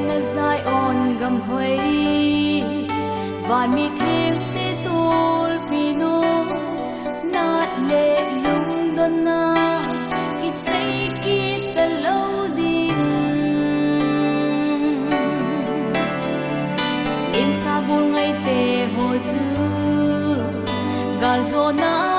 na zai on gam hoi van mi theng te tul pino nat le lung don na ki sei ki ta lo ding em sa bul ngai te ho chu gal zo na